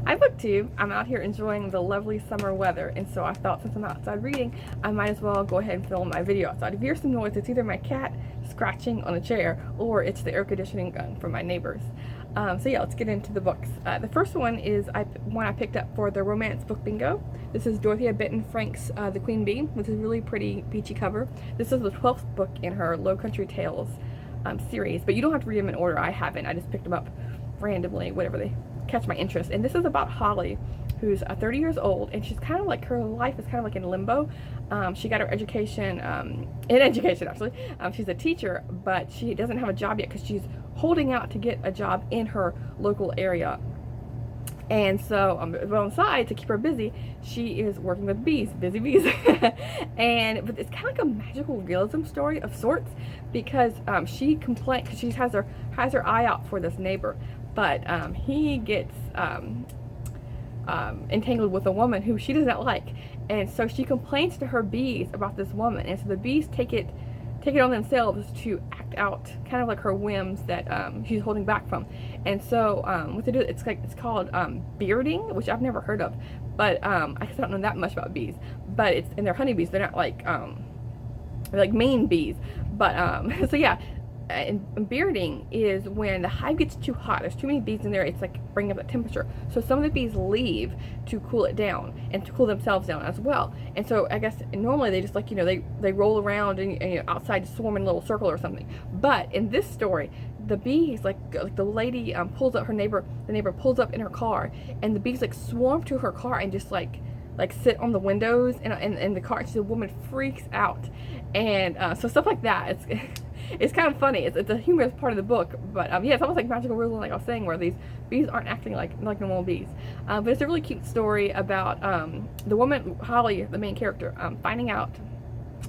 Hi BookTube! I'm out here enjoying the lovely summer weather, and so I thought since I'm outside reading, I might as well go ahead and film my video outside. If you hear some noise, it's either my cat scratching on a chair or it's the air conditioning gun from my neighbors. So yeah, let's get into the books. The first one is one I picked up for the romance book bingo. This is Dorothea Benton Frank's The Queen Bee, with a really pretty beachy cover. This is the 12th book in her Low Country Tales series, but you don't have to read them in order. I haven't. I just picked them up randomly, whatever they catch my interest. And this is about Holly, who's 30 years old, and she's kind of like, her life is kind of like in limbo. She got her education in education, actually. She's a teacher, but she doesn't have a job yet because she's holding out to get a job in her local area. And so, but on the side, to keep her busy, she is working with bees, busy bees. But it's kind of like a magical realism story of sorts, because she complains, because she has her eye out for this neighbor, but he gets entangled with a woman who she does not like, and so she complains to her bees about this woman, and so the bees take it on themselves to act out kind of like her whims that she's holding back from. And so what they do, it's called bearding, which I've never heard of, but I guess I don't know that much about bees, but and they're honeybees. They're not like they're like Maine bees, but so yeah. And bearding is when the hive gets too hot. There's too many bees in there. It's like bringing up the temperature. So some of the bees leave to cool it down and to cool themselves down as well. And so I guess normally they just, like, you know, they roll around and outside swarm in a little circle or something. But in this story, the bees, like the lady pulls up, the neighbor pulls up in her car, and the bees like swarm to her car and just like sit on the windows and the car. And the woman freaks out, and so stuff like that. It's kind of funny. It's a humorous part of the book, but yeah, it's almost like magical realism, like I was saying, where these bees aren't acting like normal bees. But it's a really cute story about the woman, Holly, the main character, finding out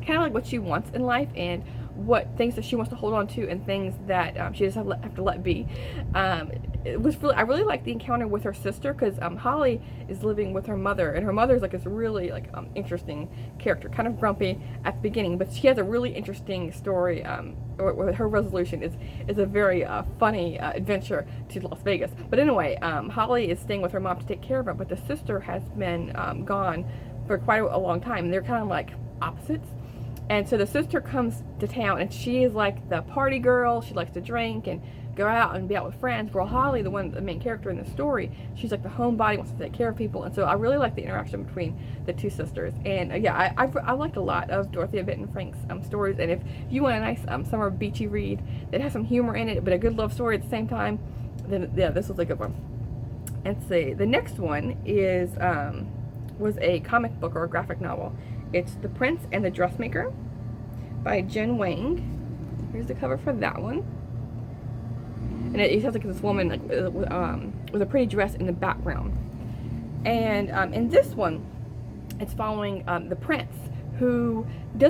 kind of like what she wants in life and what things that she wants to hold on to and things that she just have to let be. It was really, I really like the encounter with her sister, because Holly is living with her mother, and her mother's like this really interesting character, kind of grumpy at the beginning, but she has a really interesting story. Her resolution is a very funny adventure to Las Vegas. But anyway, Holly is staying with her mom to take care of her, but the sister has been gone for quite a long time. They're kind of like opposites. And so the sister comes to town, and she is like the party girl. She likes to drink and go out and be out with friends. While Holly, the main character in the story, she's like the homebody, wants to take care of people. And so I really like the interaction between the two sisters. And yeah, I liked a lot of Dorothea Benton Frank's stories. And if you want a nice summer beachy read that has some humor in it, but a good love story at the same time, then yeah, this was a good one. And see, the next one was a comic book or a graphic novel. It's The Prince and the Dressmaker by Jen Wang. Here's the cover for that one. And it has like this woman with a pretty dress in the background. And in this one, it's following the prince, who he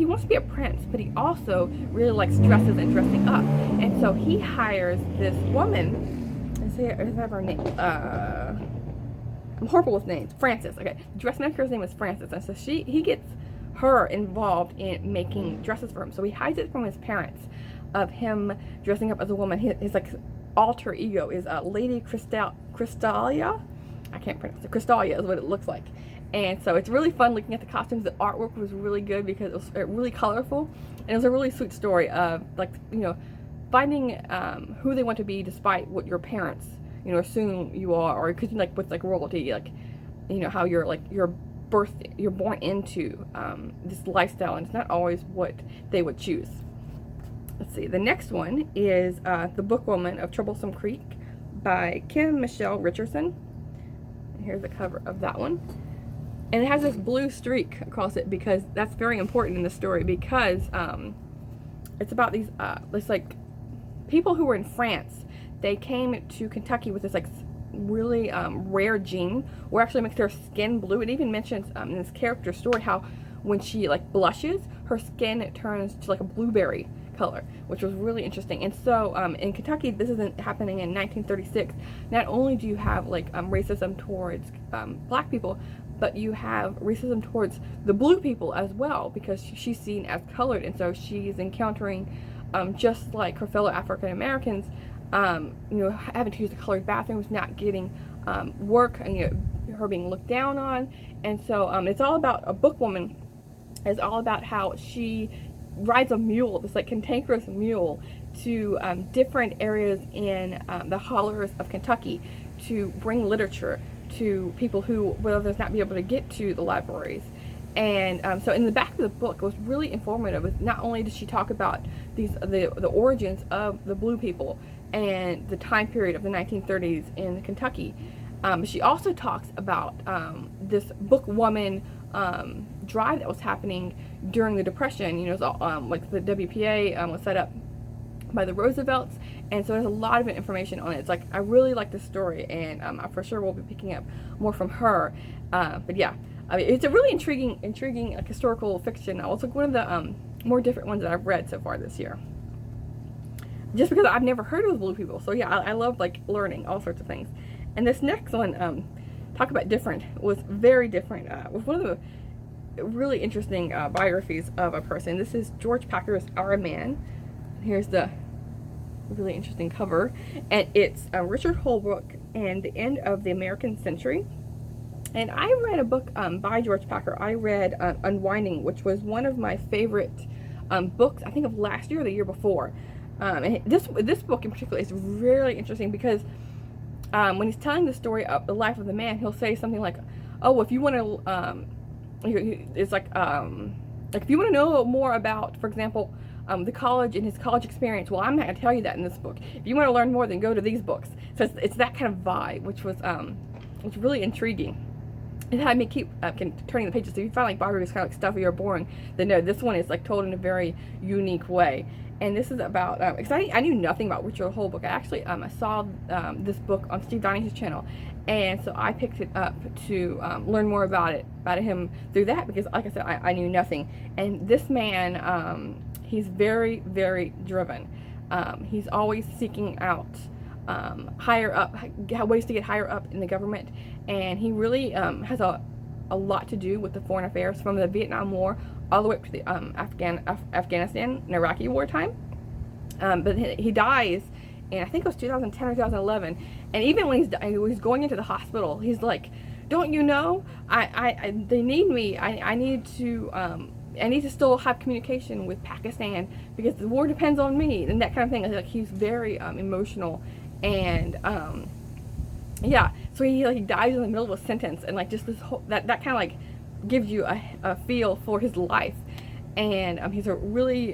wants to be a prince, but he also really likes dresses and dressing up. And so he hires this woman. Is that her name? I'm horrible with names. Frances. Okay, the dressmaker's name is Frances, and so he gets her involved in making dresses for him. So he hides it from his parents, of him dressing up as a woman. His like alter ego is Lady Crystalia. I can't pronounce it. Crystalia is what it looks like. And so it's really fun looking at the costumes. The artwork was really good because it was really colorful, and it was a really sweet story of, like, you know, finding who they want to be despite what your parents, you know, assume you are, or because, like, with like royalty, like, you know, how you're born into this lifestyle, and it's not always what they would choose. Let's see, the next one is The Bookwoman of Troublesome Creek by Kim Michelle Richardson. And here's the cover of that one. And it has this blue streak across it, because that's very important in the story, because it's about these this like people who were in France. They came to Kentucky with this like really rare gene, where actually makes their skin blue. It even mentions in this character's story how when she like blushes, her skin turns to like a blueberry color, which was really interesting. And so in Kentucky, this isn't happening in 1936. Not only do you have like racism towards black people, but you have racism towards the blue people as well, because she's seen as colored, and so she's encountering just like her fellow African Americans, you know, having to use the colored bathrooms, not getting work, and her being looked down on. And so it's all about a book woman. It's all about how she rides a mule, this like cantankerous mule, to different areas in the hollers of Kentucky to bring literature to people who would otherwise not be able to get to the libraries. And so in the back of the book, it was really informative. Not only did she talk about the origins of the Blue people and the time period of the 1930s in Kentucky, but she also talks about this book woman drive that was happening during the Depression. You know, like the WPA was set up by the Roosevelts, and so there's a lot of information on it. It's like, I really like this story, and I for sure will be picking up more from her. But yeah, I mean, it's a really intriguing like historical fiction novel. It's like one of the more different ones that I've read so far this year, just because I've never heard of the Blue people. So yeah, I love like learning all sorts of things. And this next one, talk about different, was very different. Was one of the really interesting biographies of a person. This is George Packer's Our Man. Here's the really interesting cover, and it's Richard Holbrooke and the End of the American Century. And I read a book by George Packer. I read Unwinding, which was one of my favorite books, I think, of last year or the year before. And this book in particular is really interesting because when he's telling the story of the life of the man, he'll say something like, "Oh, if you want to," it's like if you want to know more about, for example, the college and his college experience, well, I'm not going to tell you that in this book. If you want to learn more, then go to these books. So it's that kind of vibe, which was really intriguing. It had me keep turning the pages. So if you find like biographies kind of like stuffy or boring, then no, this one is like told in a very unique way. And this is about, because I knew nothing about Richard Holbrooke. I actually I saw this book on Steve Donnie's channel, and so I picked it up to learn more about him through that, because like I said, I knew nothing. And this man, he's very, very driven. He's always seeking out higher up, ways to get higher up in the government, and he really has a lot to do with the foreign affairs from the Vietnam War all the way up to the Afghanistan and Iraqi wartime. But he dies in, I think it was 2010 or 2011, and even when he's going into the hospital, he's like, "Don't you know? They need me. I need to still have communication with Pakistan because the war depends on me," and that kind of thing. Like, he's very emotional, and yeah, so he dies in the middle of a sentence, and like just this whole that kind of like gives you a feel for his life. And he's a really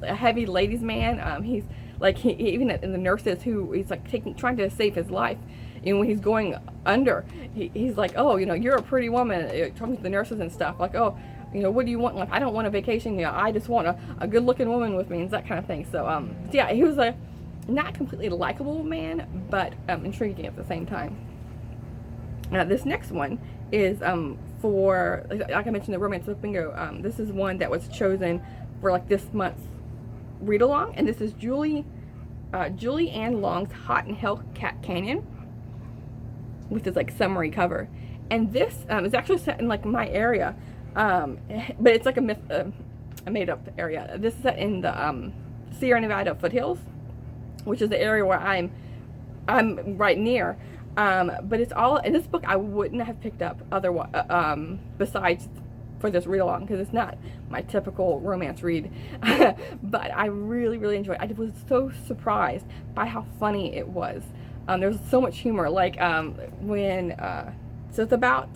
heavy ladies man. He's like, even in the nurses who he's like trying to save his life, you know, when he's going under, he's like, "Oh, you know, you're a pretty woman," talking to the nurses and stuff, like, "Oh, you know, what do you want? Like, I don't want a vacation, you know, I just want a good looking woman with me," and that kind of thing. So yeah, he was a not completely likable man, but intriguing at the same time. Now this next one is for, like I mentioned, the Romance Book Bingo. This is one that was chosen for like this month's read along, and this is Julie Ann Long's Hot in Hellcat Canyon, with this like summary cover. And this is actually set in like my area, but it's like a made up area. This is set in the Sierra Nevada foothills, which is the area where I'm right near. But it's all in this book. I wouldn't have picked up otherwise, besides for this read along, because it's not my typical romance read. But I really, really enjoyed it. I was so surprised by how funny it was. There's so much humor, like when so it's about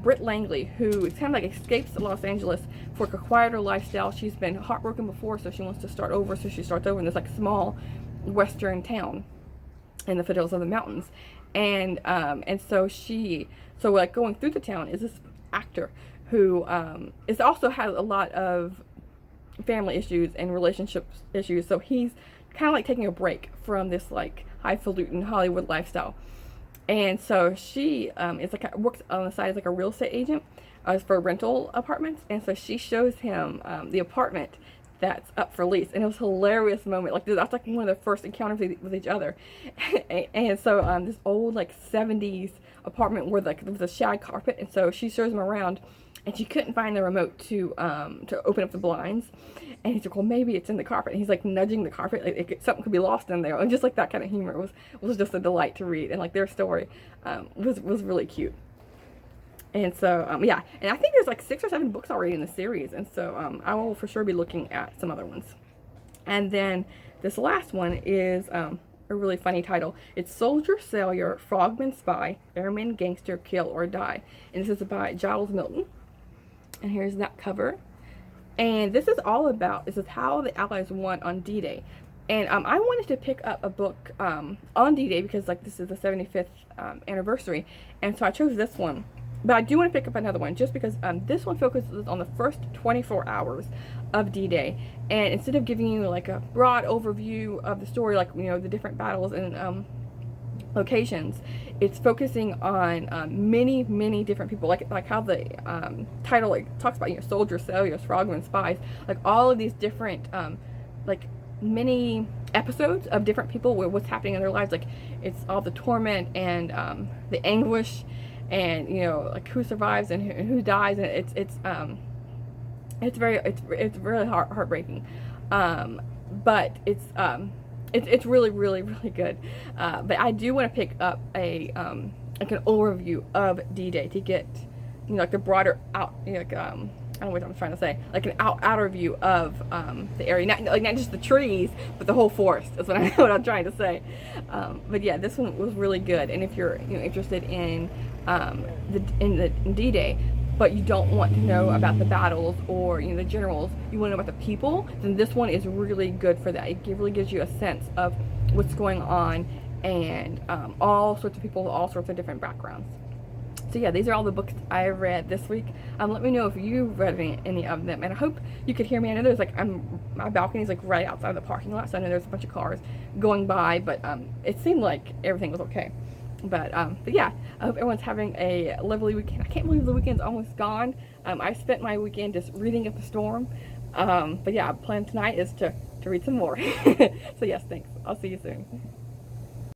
Britt Langley, who kind of like escapes Los Angeles for a quieter lifestyle. She's been heartbroken before, so she wants to start over. So she starts over in this like small western town in the foothills of the mountains. And so like going through the town is this actor who is also has a lot of family issues and relationship issues. So he's kind of like taking a break from this like highfalutin Hollywood lifestyle. And so she is like, works on the side as like a real estate agent for rental apartments. And so she shows him the apartment that's up for lease, and it was a hilarious moment. Like, that's like one of the first encounters with each other. And so this old like 70s apartment where like there was a shag carpet, and so she shows him around, and she couldn't find the remote to open up the blinds. And he's like, well, maybe it's in the carpet. And he's like nudging the carpet, like something could be lost in there. And just like that kind of humor was just a delight to read. And like their story was really cute. And so yeah, and I think there's like 6 or 7 books already in the series. And so I will for sure be looking at some other ones. And then this last one is a really funny title. It's Soldier, Sailor, Frogman, Spy, Airman, Gangster, Kill or Die. And this is by Giles Milton. And here's that cover. And this is all about, this is how the Allies won on D-Day. And I wanted to pick up a book on D-Day because like this is the 75th anniversary. And so I chose this one. But I do want to pick up another one just because this one focuses on the first 24 hours of D-Day. And instead of giving you like a broad overview of the story, like, you know, the different battles and locations, it's focusing on many different people, like how the title like talks about, you know, soldiers, sailors, frogmen, spies, like all of these different like many episodes of different people where what's happening in their lives. Like it's all the torment and the anguish, and you know, like who survives and who dies, and it's really heartbreaking, but it's really good. But I do want to pick up a like an overview of D-Day to get, you know, like the broader out, you know, like I don't know what I'm trying to say, like an outer view of the area, not just the trees, but the whole forest is what I'm trying to say. But yeah, this one was really good. And if you're, you know, interested in D-Day, but you don't want to know about the battles or, you know, the generals, you want to know about the people, then this one is really good for that. It really gives you a sense of what's going on, and all sorts of people, all sorts of different backgrounds. So yeah, these are all the books I read this week. Let me know if you've read any of them, and I hope you could hear me. I know there's like my balcony is like right outside the parking lot, so I know there's a bunch of cars going by, but it seemed like everything was okay. But yeah, I hope everyone's having a lovely weekend. I can't believe the weekend's almost gone. I spent my weekend just reading Up a Storm. But yeah, our plan tonight is to read some more. So yes, thanks. I'll see you soon.